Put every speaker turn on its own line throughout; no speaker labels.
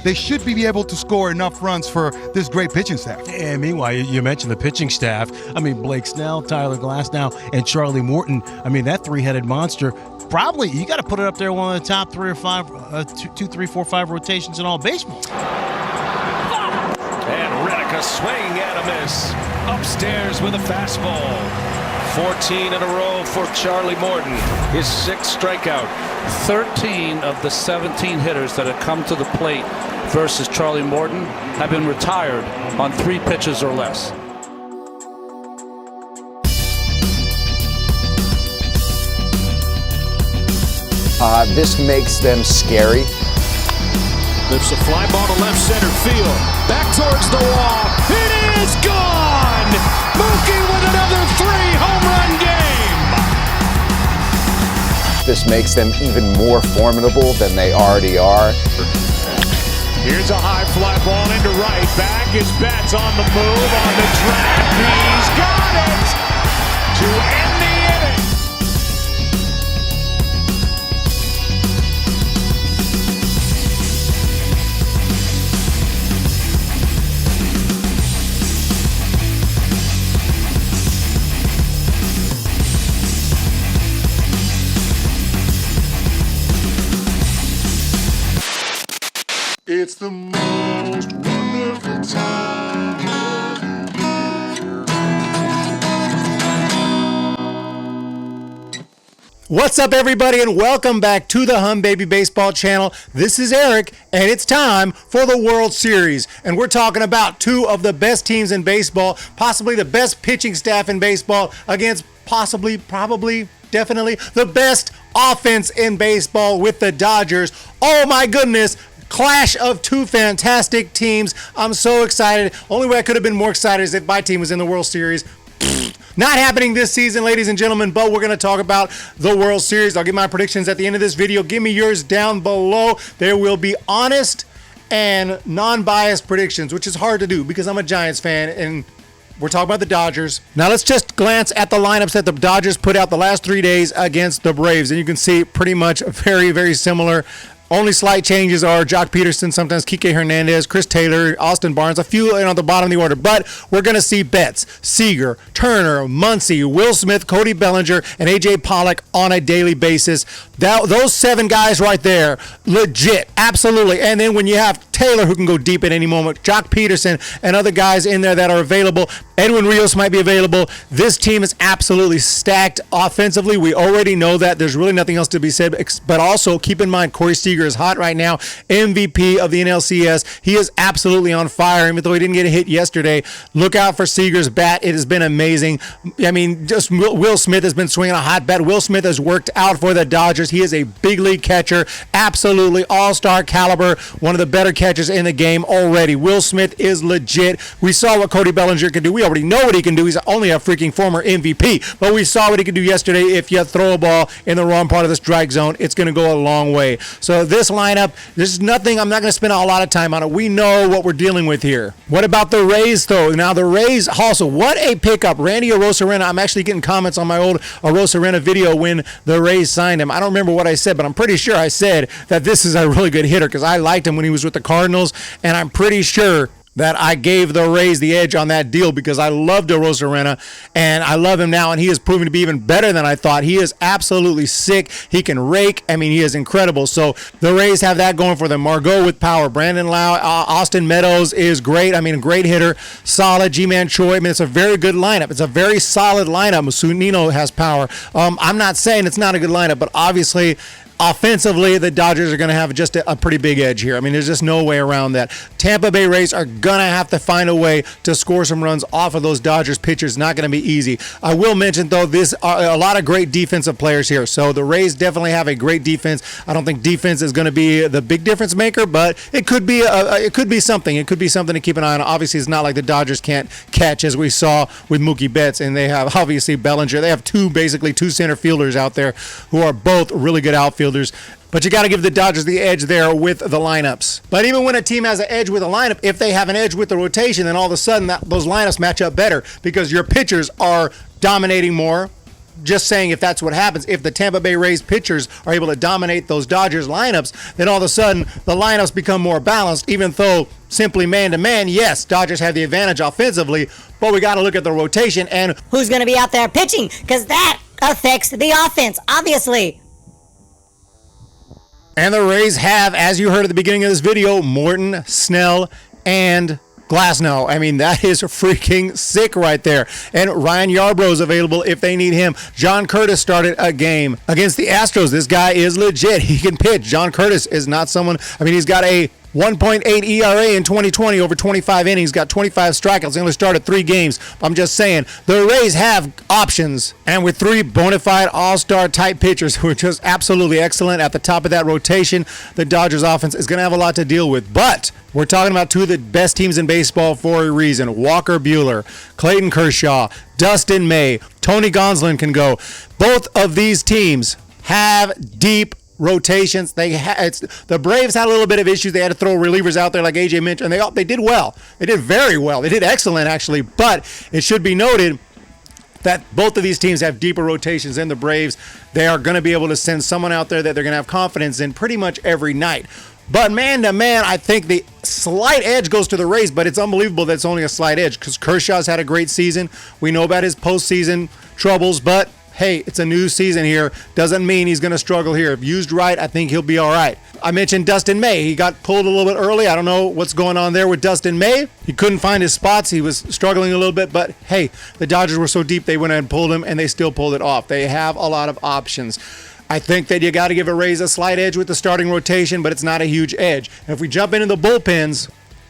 They should be able to score enough runs for this great pitching staff.
And meanwhile, you mentioned the pitching staff. I mean, Blake Snell, Tyler Glasnow, and Charlie Morton. I mean, that three-headed monster, probably, you got to put it up there one of the top 3 or 5, 2, 3, 4, 5 rotations in all baseball.
And Reddick a swing and a miss. Upstairs with a fastball. 14 in a row for Charlie Morton, his 6th strikeout.
13 of the 17 hitters that have come to the plate versus Charlie Morton have been retired on 3 pitches or less.
This makes them scary.
Lifts a fly ball to left center field. Back towards the wall. It is gone! Mookie with another 3-home run game!
This makes them even more formidable than they already are.
Here's a high fly ball into right. Back is Betts on the move, on the track. He's got it! To end the inning.
It's the most wonderful time of year.
What's up, everybody, and welcome back to the Humm Baby Baseball channel. This is Eric, and it's time for the World Series. And we're talking about 2 of the best teams in baseball, possibly the best pitching staff in baseball against possibly, probably, definitely the best offense in baseball with the Dodgers. Oh my goodness. Clash of 2 fantastic teams. I'm so excited. Only way I could have been more excited is if my team was in the World Series. Not happening this season, ladies and gentlemen, but we're going to talk about the World Series. I'll give my predictions at the end of this video. Give me yours down below. There will be honest and non-biased predictions, which is hard to do because I'm a Giants fan and we're talking about the Dodgers. Now let's just glance at the lineups that the Dodgers put out the last 3 days against the Braves. And you can see pretty much very, very similar. Only slight changes are Jock Peterson, sometimes Kike Hernandez, Chris Taylor, Austin Barnes, a few on the bottom of the order. But we're going to see Betts, Seager, Turner, Muncy, Will Smith, Cody Bellinger, and A.J. Pollock on a daily basis. Those 7 guys right there, legit, absolutely. And then when you have Taylor, who can go deep at any moment, Jock Peterson, and other guys in there that are available, Edwin Rios might be available. This team is absolutely stacked offensively. We already know that. There's really nothing else to be said. But also, keep in mind, Corey Seager is hot right now, MVP of the NLCS. He is absolutely on fire, even though he didn't get a hit yesterday. Look out for Seager's bat. It has been amazing. I mean, just Will Smith has been swinging a hot bat. Will Smith has worked out for the Dodgers. He is a big league catcher, absolutely all-star caliber, one of the better catchers in the game already. Will Smith is legit. We saw what Cody Bellinger can do. We already know what he can do. He's only a freaking former MVP, but we saw what he could do yesterday. If you throw a ball in the wrong part of the strike zone, it's going to go a long way. So this lineup, there's nothing, I'm not going to spend a lot of time on it. We know what we're dealing with here. What about the Rays, though? Now, the Rays also, what a pickup. Randy Arozarena, I'm actually getting comments on my old Arozarena video when the Rays signed him. I don't remember what I said, but I'm pretty sure I said that this is a really good hitter because I liked him when he was with the Cardinals, and I'm pretty sure that I gave the Rays the edge on that deal because I loved Arozarena, and I love him now, and he has proven to be even better than I thought. He is absolutely sick. He can rake. I mean, he is incredible. So the Rays have that going for them. Margot with power. Brandon Lau, Austin Meadows is great. I mean, a great hitter. Solid. G-Man Choi. I mean, it's a very good lineup. It's a very solid lineup. Sunino has power. I'm not saying it's not a good lineup, but obviously offensively, the Dodgers are going to have just a pretty big edge here. I mean, there's just no way around that. Tampa Bay Rays are going to have to find a way to score some runs off of those Dodgers pitchers. Not going to be easy. I will mention, though, this a lot of great defensive players here. So the Rays definitely have a great defense. I don't think defense is going to be the big difference maker, but it could be something. It could be something to keep an eye on. Obviously, it's not like the Dodgers can't catch, as we saw with Mookie Betts, and they have obviously Bellinger. They have basically two center fielders out there who are both really good outfielders. But you got to give the Dodgers the edge there with the lineups. But even when a team has an edge with a lineup, if they have an edge with the rotation, then all of a sudden those lineups match up better because your pitchers are dominating more. just saying if that's what happens, if the Tampa Bay Rays pitchers are able to dominate those Dodgers lineups, then all of a sudden the lineups become more balanced, even though simply man-to-man, yes, Dodgers have the advantage offensively, but we got to look at the rotation and
who's going to be out there pitching, because that affects the offense, obviously.
And the Rays have, as you heard at the beginning of this video, Morton, Snell, and Glasnow. I mean, that is freaking sick right there. And Ryan Yarbrough is available if they need him. John Curtis started a game against the Astros. This guy is legit. He can pitch. John Curtis is not someone, I mean, he's got a 1.8 ERA in 2020 over 25 innings, got 25 strikeouts. He only started 3 games. I'm just saying, the Rays have options. And with 3 bona fide all-star type pitchers who are just absolutely excellent at the top of that rotation, the Dodgers offense is going to have a lot to deal with. But we're talking about 2 of the best teams in baseball for a reason. Walker Buehler, Clayton Kershaw, Dustin May, Tony Gonsolin can go. Both of these teams have deep rotations. The Braves had a little bit of issues. They had to throw relievers out there like AJ mentioned, and they did well. They did very well. They did excellent, actually. But it should be noted that both of these teams have deeper rotations than the Braves. They are going to be able to send someone out there that they're going to have confidence in pretty much every night. But man to man, I think the slight edge goes to the Rays, but it's unbelievable that it's only a slight edge because Kershaw's had a great season. We know about his postseason troubles, but hey, it's a new season here. Doesn't mean he's going to struggle here. If used right, I think he'll be all right. I mentioned Dustin May. He got pulled a little bit early. I don't know what's going on there with Dustin May. He couldn't find his spots. He was struggling a little bit, but hey, the Dodgers were so deep they went ahead and pulled him, and they still pulled it off. They have a lot of options. I think that you got to give a Rays a slight edge with the starting rotation, but it's not a huge edge. And if we jump into the bullpens,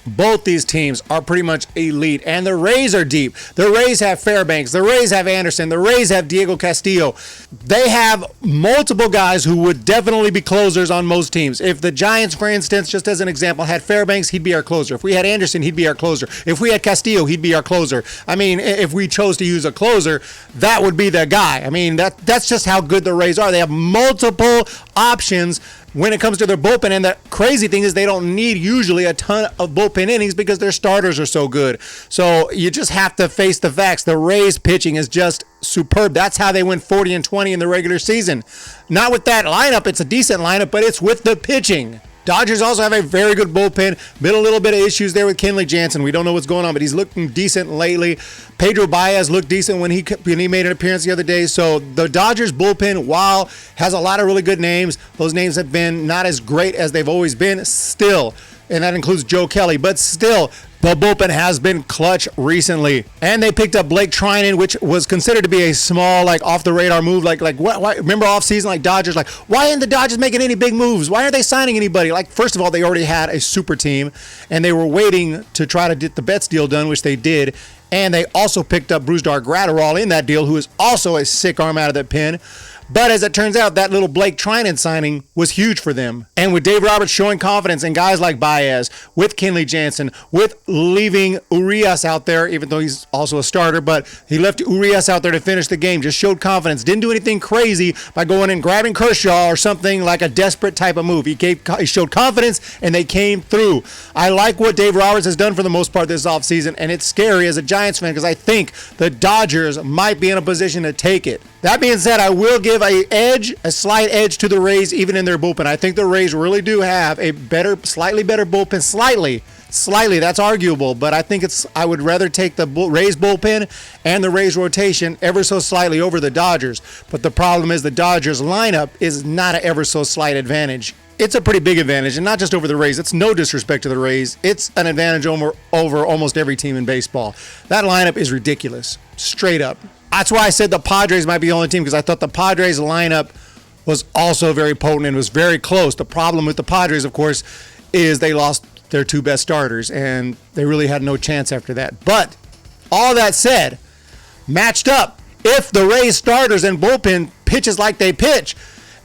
both these teams are pretty much elite, and the Rays are deep. The Rays have Fairbanks. The Rays have Anderson. The Rays have Diego Castillo. They have multiple guys who would definitely be closers on most teams. If the Giants, for instance, just as an example, had Fairbanks, he'd be our closer. If we had Anderson, he'd be our closer. If we had Castillo, he'd be our closer. I mean, if we chose to use a closer, that would be the guy. I mean, that's just how good the Rays are. They have multiple options when it comes to their bullpen, and the crazy thing is they don't need usually a ton of bullpen innings because their starters are so good. So you just have to face the facts. The Rays pitching is just superb. That's how they went 40-20 in the regular season. Not with that lineup. It's a decent lineup, but it's with the pitching. Dodgers also have a very good bullpen. Been a little bit of issues there with Kenley Jansen. We don't know what's going on, but he's looking decent lately. Pedro Baez looked decent when he made an appearance the other day. So the Dodgers bullpen, while has a lot of really good names, those names have been not as great as they've always been still. And that includes Joe Kelly. But still, the bullpen has been clutch recently. And they picked up Blake Trinan, which was considered to be a small, like, off-the-radar move. Like why, remember off-season, like, Dodgers, like, why aren't the Dodgers making any big moves? Why aren't they signing anybody? Like, first of all, they already had a super team, and they were waiting to try to get the Betts deal done, which they did. And they also picked up Brusdar Graterol in that deal, who is also a sick arm out of the pen. But as it turns out, that little Blake Trinan signing was huge for them. And with Dave Roberts showing confidence in guys like Baez, with Kenley Jansen, with leaving Urias out there, even though he's also a starter, but he left Urias out there to finish the game, just showed confidence. Didn't do anything crazy by going and grabbing Kershaw or something like a desperate type of move. He showed confidence, and they came through. I like what Dave Roberts has done for the most part this offseason, and it's scary as a Giants fan because I think the Dodgers might be in a position to take it. That being said, I will give a slight edge to the Rays, even in their bullpen. I think the Rays really do have a slightly better bullpen. Slightly, that's arguable, but I think I would rather take the Rays bullpen and the Rays rotation ever so slightly over the Dodgers. But the problem is the Dodgers lineup is not an ever so slight advantage. It's a pretty big advantage, and not just over the Rays. It's no disrespect to the Rays. It's an advantage over almost every team in baseball. That lineup is ridiculous, straight up. That's why I said the Padres might be the only team, because I thought the Padres lineup was also very potent and was very close. The problem with the Padres, of course, is they lost their 2 best starters, and they really had no chance after that. But all that said, matched up, if the Rays starters and bullpen pitches like they pitch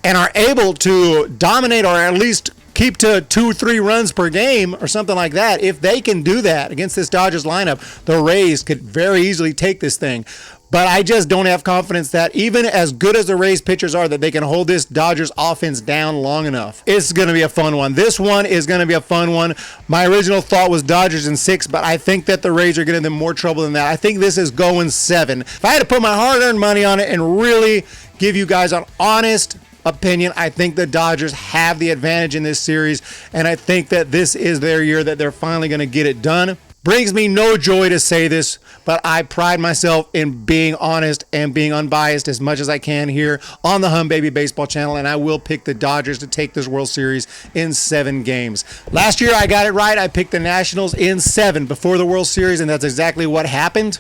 and are able to dominate or at least keep to 2-3 runs per game or something like that, if they can do that against this Dodgers lineup, the Rays could very easily take this thing. But I just don't have confidence that even as good as the Rays pitchers are, that they can hold this Dodgers offense down long enough. It's going to be a fun one. This one is going to be a fun one. My original thought was Dodgers in 6, but I think that the Rays are getting them more trouble than that. I think this is going 7. If I had to put my hard-earned money on it and really give you guys an honest opinion, I think the Dodgers have the advantage in this series, and I think that this is their year, that they're finally going to get it done. Brings me no joy to say this, but I pride myself in being honest and being unbiased as much as I can here on the Humm Baby Baseball channel, and I will pick the Dodgers to take this World Series in 7 games. Last year I got it right. I picked the Nationals in 7 before the World Series, and that's exactly what happened.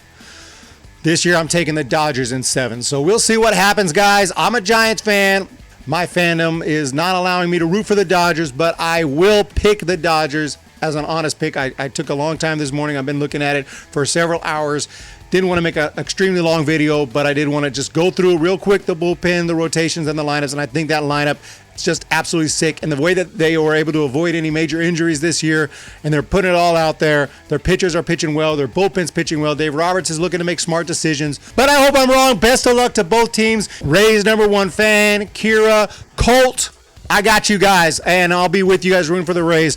This year I'm taking the Dodgers in 7. So we'll see what happens, guys. I'm a Giants fan. My fandom is not allowing me to root for the Dodgers, but I will pick the Dodgers as an honest pick. I took a long time this morning. I've been looking at it for several hours. Didn't want to make an extremely long video, but I did want to just go through real quick the bullpen, the rotations, and the lineups, and I think that lineup is just absolutely sick. And the way that they were able to avoid any major injuries this year, and they're putting it all out there. Their pitchers are pitching well. Their bullpen's pitching well. Dave Roberts is looking to make smart decisions. But I hope I'm wrong. Best of luck to both teams. Rays #1 fan, Kira, Colt, I got you guys, and I'll be with you guys rooting for the Rays.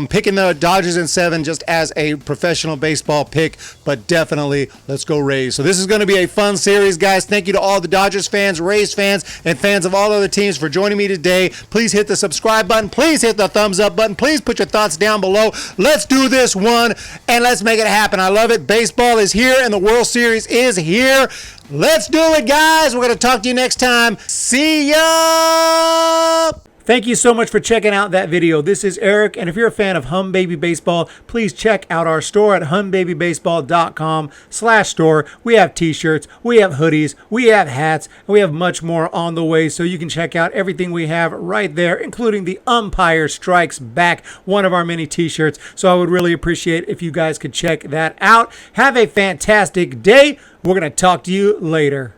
Picking the Dodgers in 7 just as a professional baseball pick, but definitely let's go Rays. So this is going to be a fun series, guys. Thank you to all the Dodgers fans, Rays fans, and fans of all other teams for joining me today. Please hit the subscribe button. Please hit the thumbs up button. Please put your thoughts down below. Let's do this one, and let's make it happen. I love it. Baseball is here, and the World Series is here. Let's do it, guys. We're going to talk to you next time. See ya! Thank you so much for checking out that video. This is Eric, and if you're a fan of Humm Baby Baseball, please check out our store at humbabybaseball.com/store. We have t-shirts, we have hoodies, we have hats, and we have much more on the way, so you can check out everything we have right there, including the Umpire Strikes Back, one of our many t-shirts. So I would really appreciate if you guys could check that out. Have a fantastic day. We're going to talk to you later.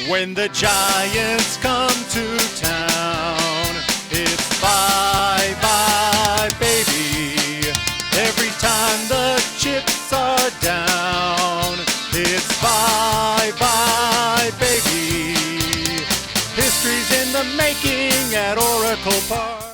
When the Giants come to town, it's bye-bye, baby. Every time the chips are down, it's bye-bye, baby. History's in the making at Oracle Park.